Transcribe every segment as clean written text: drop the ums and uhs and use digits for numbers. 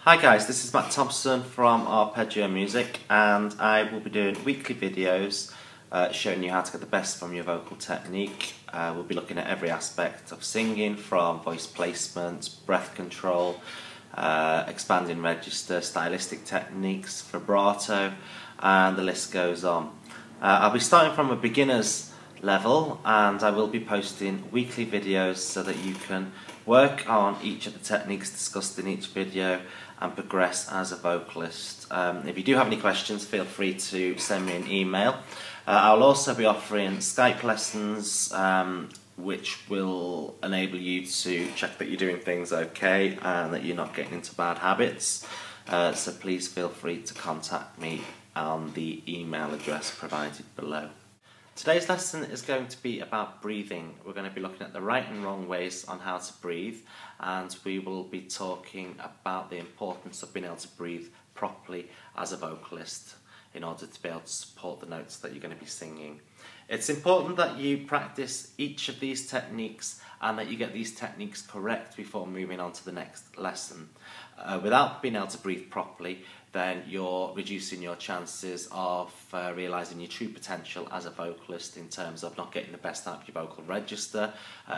Hi guys, this is Matt Thompson from Arpeggio Music, and I will be doing weekly videos showing you how to get the best from your vocal technique. We'll be looking at every aspect of singing, from voice placement, breath control, expanding register, stylistic techniques, vibrato, and the list goes on. I'll be starting from a beginner's level, and I will be posting weekly videos so that you can work on each of the techniques discussed in each video and progress as a vocalist. If you do have any questions, feel free to send me an email. I'll also be offering Skype lessons which will enable you to check that you're doing things okay and that you're not getting into bad habits. So please feel free to contact me on the email address provided below. Today's lesson is going to be about breathing. We're going to be looking at the right and wrong ways on how to breathe, and we will be talking about the importance of being able to breathe properly as a vocalist in order to be able to support the notes that you're going to be singing. It's important that you practice each of these techniques and that you get these techniques correct before moving on to the next lesson. Without being able to breathe properly, then you're reducing your chances of realising your true potential as a vocalist in terms of not getting the best out of your vocal register,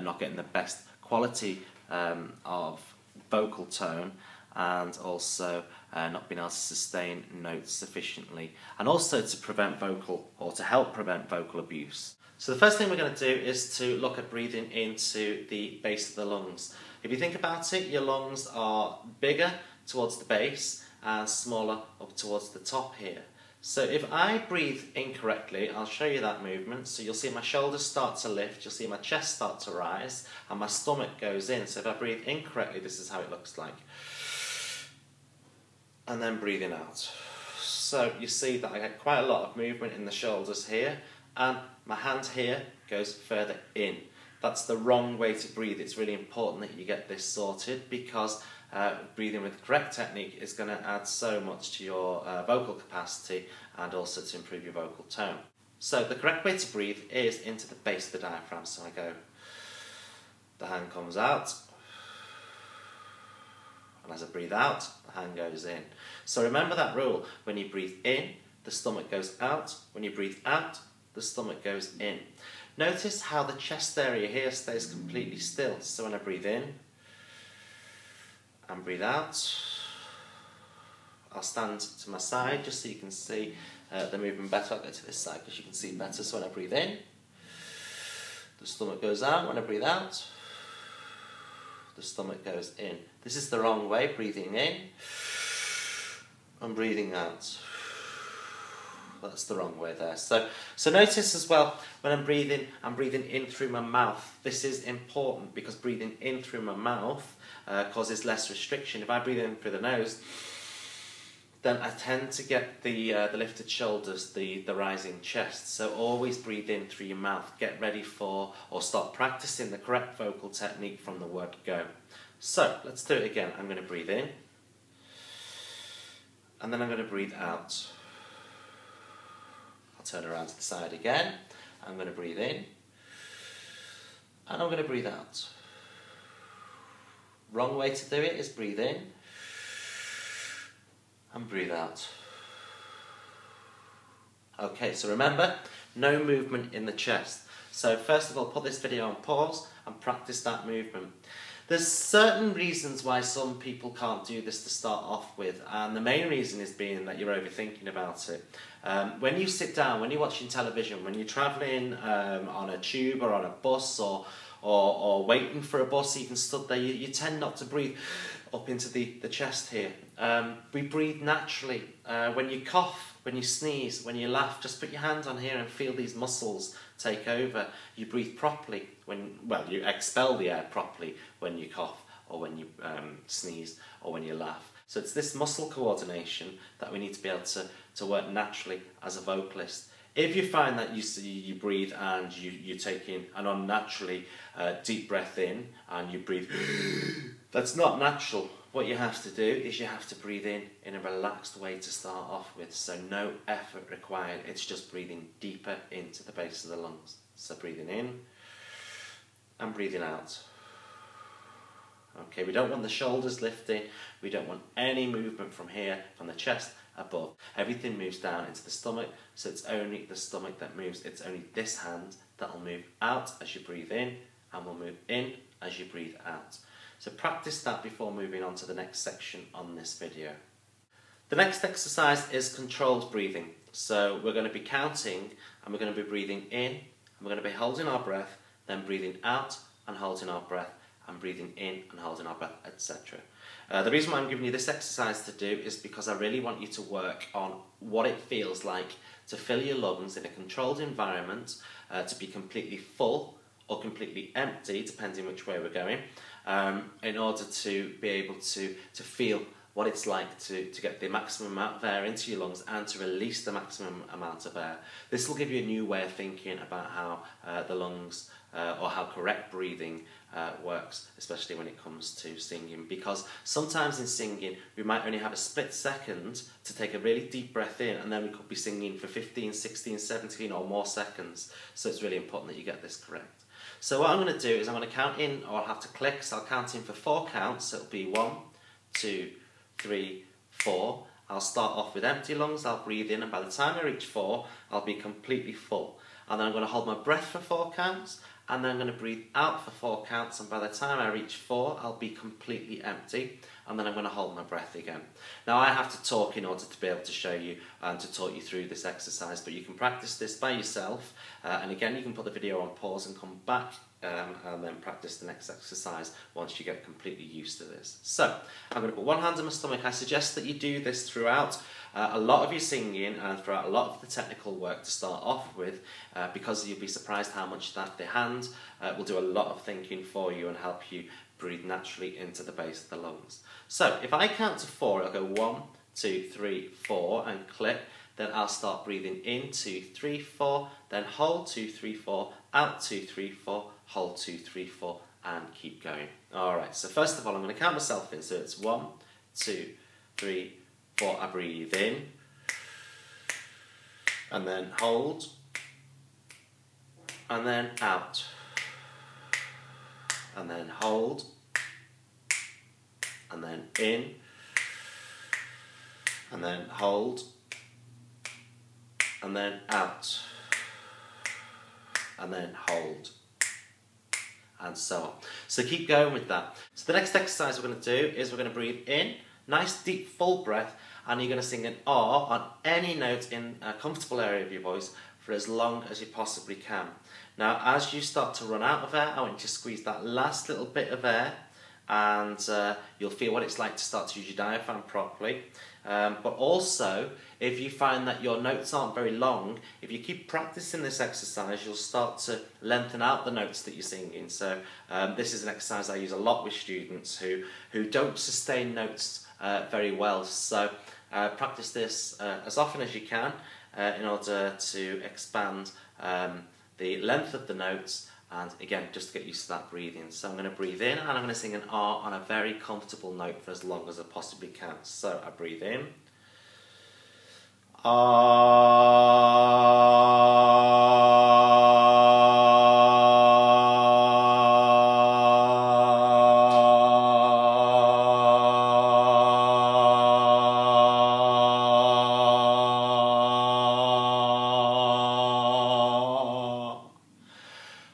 not getting the best quality of vocal tone, and also not being able to sustain notes sufficiently, and also to prevent vocal, or to help prevent vocal abuse. So the first thing we're going to do is to look at breathing into the base of the lungs. If you think about it, your lungs are bigger towards the base and smaller up towards the top here. So if I breathe incorrectly, I'll show you that movement. So you'll see my shoulders start to lift, you'll see my chest start to rise, and my stomach goes in. So if I breathe incorrectly, this is how it looks like. And then breathing out. So you see that I get quite a lot of movement in the shoulders here, and my hand here goes further in. That's the wrong way to breathe. It's really important that you get this sorted, because breathing with the correct technique is going to add so much to your vocal capacity and also to improve your vocal tone. So the correct way to breathe is into the base of the diaphragm. So I go, the hand comes out, and as I breathe out, the hand goes in. So remember that rule: when you breathe in, the stomach goes out; when you breathe out, the stomach goes in. Notice how the chest area here stays completely still. So when I breathe in and breathe out, I'll stand to my side just so you can see the movement better. I'll go to this side because you can see better. So when I breathe in, the stomach goes out. When I breathe out, the stomach goes in. This is the wrong way: breathing in and breathing out. That's the wrong way there. So notice as well, when I'm breathing in through my mouth. This is important because breathing in through my mouth causes less restriction. If I breathe in through the nose, then I tend to get the lifted shoulders, the rising chest. So always breathe in through your mouth. Get ready for, or start practicing the correct vocal technique from the word go. So let's do it again. I'm going to breathe in, and then I'm going to breathe out. I'll turn around to the side again. I'm going to breathe in, and I'm going to breathe out. Wrong way to do it is breathe in and breathe out. Okay, so remember, no movement in the chest. So first of all, put this video on pause and practice that movement. There's certain reasons why some people can't do this to start off with, and the main reason is being that you're overthinking about it. When you sit down, when you're watching television, when you're travelling on a tube or on a bus, or waiting for a bus, even stood there, you tend not to breathe up into the chest here. We breathe naturally. When you cough, when you sneeze, when you laugh, just put your hand on here and feel these muscles take over. You breathe properly you expel the air properly when you cough, or when you sneeze, or when you laugh. So it's this muscle coordination that we need to be able to work naturally as a vocalist. If you find that you breathe and you take in an unnaturally deep breath in and you breathe, that's not natural. What you have to do is you have to breathe in a relaxed way to start off with. So no effort required. It's just breathing deeper into the base of the lungs. So breathing in and breathing out. Okay, we don't want the shoulders lifting, we don't want any movement from here, from the chest above. Everything moves down into the stomach, so it's only the stomach that moves. It's only this hand that will move out as you breathe in, and will move in as you breathe out. So practice that before moving on to the next section on this video. The next exercise is controlled breathing. So we're going to be counting, and we're going to be breathing in, and we're going to be holding our breath, then breathing out and holding our breath, and breathing in and holding our breath, etc. The reason why I'm giving you this exercise to do is because I really want you to work on what it feels like to fill your lungs in a controlled environment, to be completely full or completely empty, depending which way we're going, in order to be able to feel what it's like to get the maximum amount of air into your lungs and to release the maximum amount of air. This will give you a new way of thinking about how the lungs or how correct breathing works, especially when it comes to singing, because sometimes in singing we might only have a split second to take a really deep breath in, and then we could be singing for 15, 16, 17 or more seconds. So it's really important that you get this correct. So what I'm going to do is I'm going to count in, or I'll have to click, so I'll count in for 4 counts. So it'll be 1, 2, 3, 4. I'll start off with empty lungs, I'll breathe in, and by the time I reach 4, I'll be completely full. And then I'm going to hold my breath for 4 counts, and then I'm going to breathe out for 4 counts, and by the time I reach 4, I'll be completely empty, and then I'm going to hold my breath again. Now I have to talk in order to be able to show you and to talk you through this exercise, but you can practice this by yourself, and again you can put the video on pause and come back and then practice the next exercise once you get completely used to this. So I'm going to put one hand on my stomach. I suggest that you do this throughout a lot of your singing and throughout a lot of the technical work to start off with, because you'll be surprised how much that the hand will do a lot of thinking for you and help you breathe naturally into the base of the lungs. So if I count to 4, I'll go 1, 2, 3, 4 and click. Then I'll start breathing in, 2, 3, 4, then hold 2, 3, 4, out 2, 3, 4, hold 2, 3, 4, and keep going. Alright, so first of all I'm going to count myself in, so it's 1, 2, 3, 4, I breathe in, and then hold, and then out, and then hold, and then in, and then hold, and then out, and then hold, and so on. So keep going with that. So the next exercise we're going to do is we're going to breathe in, nice deep full breath, and you're going to sing an R on any note in a comfortable area of your voice for as long as you possibly can. Now as you start to run out of air, I want you to squeeze that last little bit of air, and you'll feel what it's like to start to use your diaphragm properly. But also, if you find that your notes aren't very long, if you keep practicing this exercise, you'll start to lengthen out the notes that you're singing. So this is an exercise I use a lot with students who don't sustain notes very well. So practice this as often as you can in order to expand the length of the notes, and again, just to get used to that breathing. So I'm going to breathe in, and I'm going to sing an R on a very comfortable note for as long as I possibly can. So I breathe in,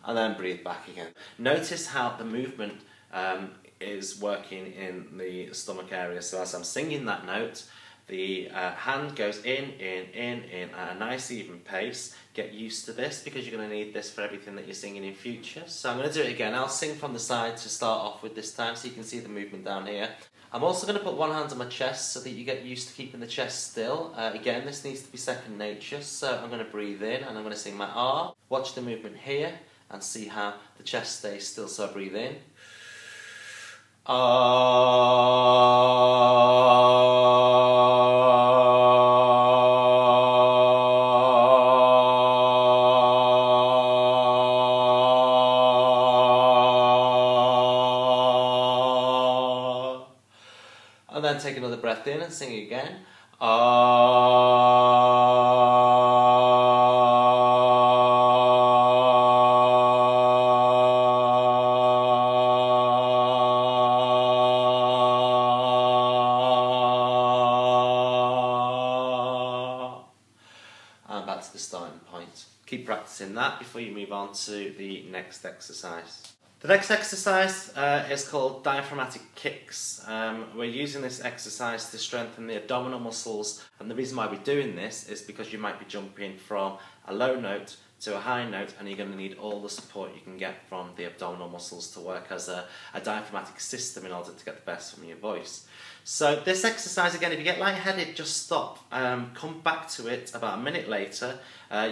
and then breathe back again. Notice how the movement is working in the stomach area. So as I'm singing that note, the hand goes in at a nice even pace. Get used to this because you're going to need this for everything that you're singing in future. So I'm going to do it again. I'll sing from the side to start off with this time so you can see the movement down here. I'm also going to put one hand on my chest so that you get used to keeping the chest still. Again, this needs to be second nature. So I'm going to breathe in and I'm going to sing my R. Watch the movement here and see how the chest stays still. So I breathe in. And then take another breath in and sing again. keep practicing that before you move on to the next exercise. The next exercise is called diaphragmatic kicks. We're using this exercise to strengthen the abdominal muscles, and the reason why we're doing this is because you might be jumping from a low note to a high note, and you're going to need all the support you can get from the abdominal muscles to work as a diaphragmatic system in order to get the best from your voice. So this exercise, again, if you get lightheaded, just stop. Come back to it about a minute later.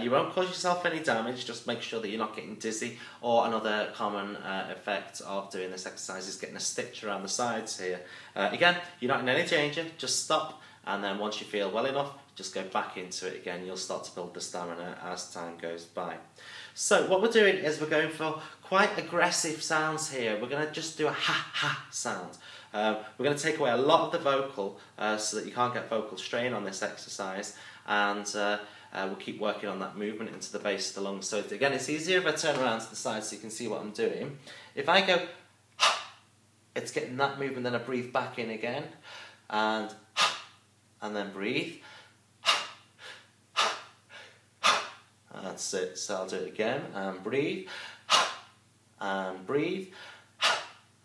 You won't cause yourself any damage, just make sure that you're not getting dizzy, or another common effect of doing this exercise is getting a stitch around the sides here. Again, you're not in any danger, just stop, and then once you feel well enough, just go back into it again. You'll start to build the stamina as time goes by. So what we're doing is we're going for quite aggressive sounds here. We're going to just do a ha-ha sound. We're going to take away a lot of the vocal so that you can't get vocal strain on this exercise, and we'll keep working on that movement into the base of the lungs. So again, it's easier if I turn around to the side so you can see what I'm doing. If I go ha, it's getting that movement, then I breathe back in again, and then breathe. That's it, so I'll do it again, and breathe, and breathe.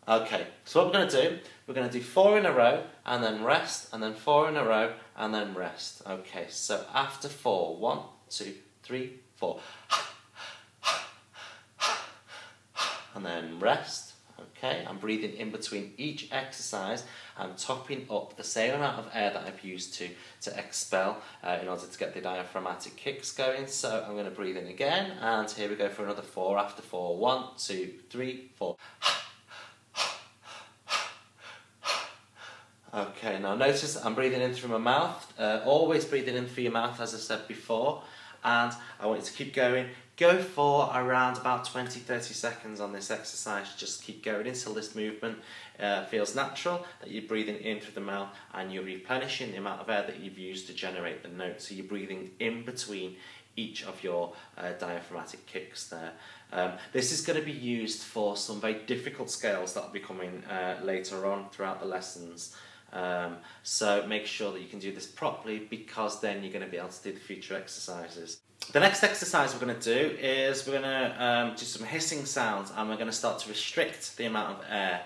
Okay, so what we're going to do, we're going to do 4 in a row, and then rest, and then 4 in a row, and then rest. Okay, so after 4, 1, 2, 3, 4. And then rest. Okay, I'm breathing in between each exercise. I'm topping up the same amount of air that I've used to expel in order to get the diaphragmatic kicks going. So I'm going to breathe in again, and here we go for another 4 after 4. 1, 2, 3, 4. Okay, now notice I'm breathing in through my mouth. Always breathing in through your mouth, as I said before. And I want you to keep going. Go for around about 20-30 seconds on this exercise. Just keep going until this movement feels natural, that you're breathing in through the mouth and you're replenishing the amount of air that you've used to generate the note. So you're breathing in between each of your diaphragmatic kicks there. This is going to be used for some very difficult scales that will be coming later on throughout the lessons. So make sure that you can do this properly, because then you're going to be able to do the future exercises. The next exercise we're going to do is we're going to do some hissing sounds, and we're going to start to restrict the amount of air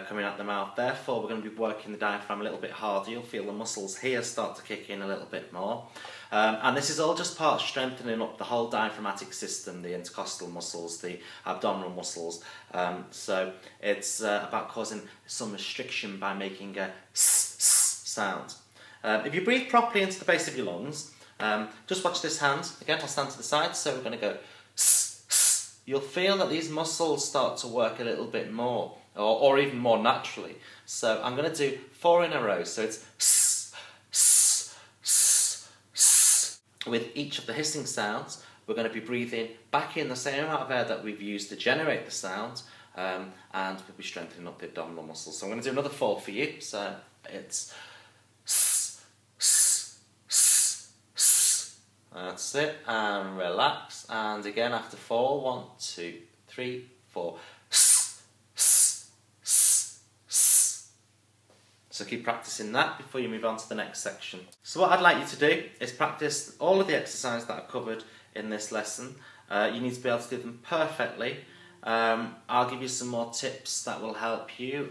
coming out the mouth. Therefore, we're going to be working the diaphragm a little bit harder. You'll feel the muscles here start to kick in a little bit more. And this is all just part of strengthening up the whole diaphragmatic system, the intercostal muscles, the abdominal muscles. So it's about causing some restriction by making a s sound. If you breathe properly into the base of your lungs, just watch this hand. Again, I'll stand to the side, so we're going to go s, s. You'll feel that these muscles start to work a little bit more, or even more naturally. So I'm going to do 4 in a row, so it's s, s, s, s. With each of the hissing sounds, we're going to be breathing back in the same amount of air that we've used to generate the sound, and we'll be strengthening up the abdominal muscles. So I'm going to do another 4 for you, so it's s, s, s, s. That's it, and relax, and again after 4, 1, 2, 3, 4. So keep practicing that before you move on to the next section. So what I'd like you to do is practice all of the exercises that I've covered in this lesson. You need to be able to do them perfectly. I'll give you some more tips that will help you.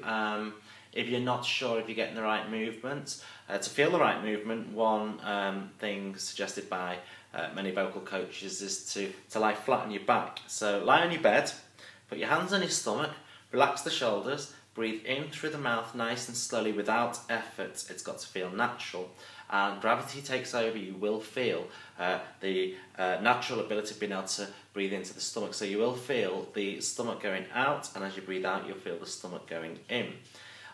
If you're not sure if you're getting the right movement, to feel the right movement, one thing suggested by many vocal coaches is to lie flat on your back. So lie on your bed, put your hands on your stomach, relax the shoulders, breathe in through the mouth nice and slowly without effort. It's got to feel natural. And gravity takes over. You will feel the natural ability of being able to breathe into the stomach. So you will feel the stomach going out, and as you breathe out, you'll feel the stomach going in.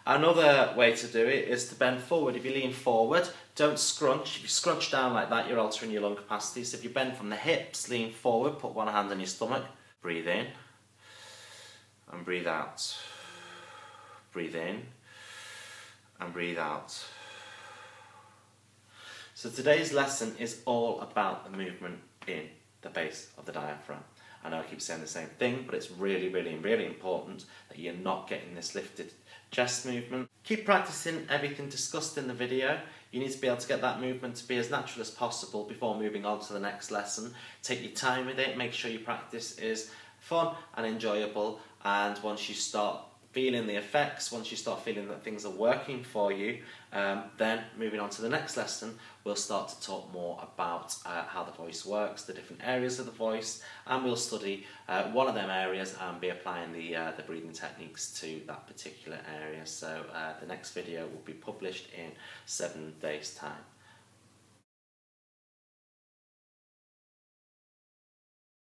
Another way to do it is to bend forward. If you lean forward, don't scrunch. If you scrunch down like that, you're altering your lung capacity. So if you bend from the hips, lean forward, put one hand on your stomach, breathe in, and breathe out. Breathe in and breathe out. So today's lesson is all about the movement in the base of the diaphragm. I know I keep saying the same thing, but it's really, really, really important that you're not getting this lifted chest movement. Keep practicing everything discussed in the video. You need to be able to get that movement to be as natural as possible before moving on to the next lesson. Take your time with it, make sure your practice is fun and enjoyable, and once you start feeling the effects, once you start feeling that things are working for you, then moving on to the next lesson, we'll start to talk more about how the voice works, the different areas of the voice, and we'll study one of them areas and be applying the breathing techniques to that particular area. So the next video will be published in 7 days' time.